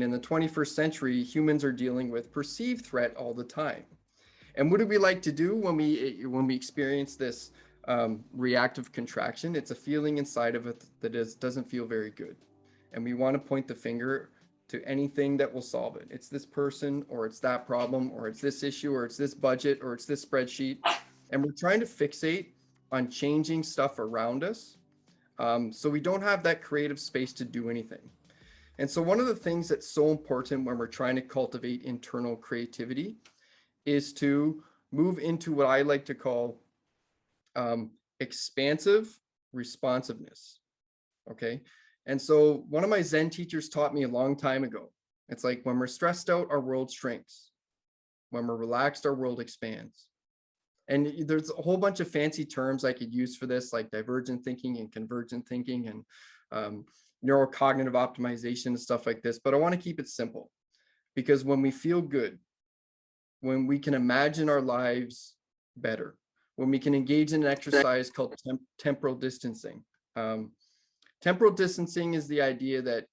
in the 21st century, humans are dealing with perceived threat all the time. And what do we like to do when we experience this reactive contraction? It's a feeling inside of it that doesn't feel very good. And we want to point the finger to anything that will solve it. It's this person, or it's that problem, or it's this issue, or it's this budget, or it's this spreadsheet. And we're trying to fixate on changing stuff around us. So we don't have that creative space to do anything. And so one of the things that's so important when we're trying to cultivate internal creativity is to move into what I like to call expansive responsiveness. Okay. And so one of my Zen teachers taught me a long time ago, it's like when we're stressed out, our world shrinks. When we're relaxed, our world expands. And there's a whole bunch of fancy terms I could use for this, like divergent thinking and convergent thinking and neurocognitive optimization and stuff like this. But I want to keep it simple, because when we feel good, when we can imagine our lives better, when we can engage in an exercise called temporal distancing. Temporal distancing is the idea that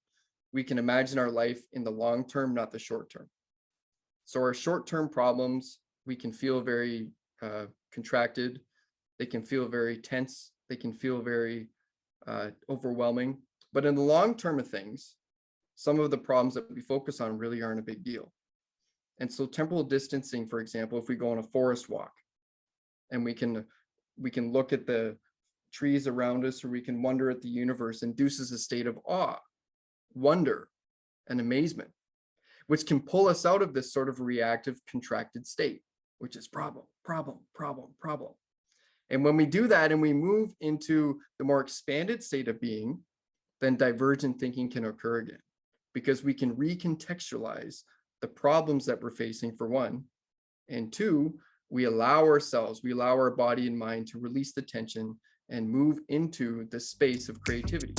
we can imagine our life in the long term, not the short term. So our short-term problems, we can feel very contracted. They can feel very tense. They can feel very overwhelming. But in the long term of things, some of the problems that we focus on really aren't a big deal. And so temporal distancing, for example, if we go on a forest walk and we can look at the trees around us, or we can wonder at the universe, induces a state of awe, wonder, and amazement, which can pull us out of this sort of reactive, contracted state, which is problem, problem, problem, problem. And when we do that and we move into the more expanded state of being, then divergent thinking can occur again, because we can recontextualize the problems that we're facing, for one, and two, we allow our body and mind to release the tension and move into the space of creativity.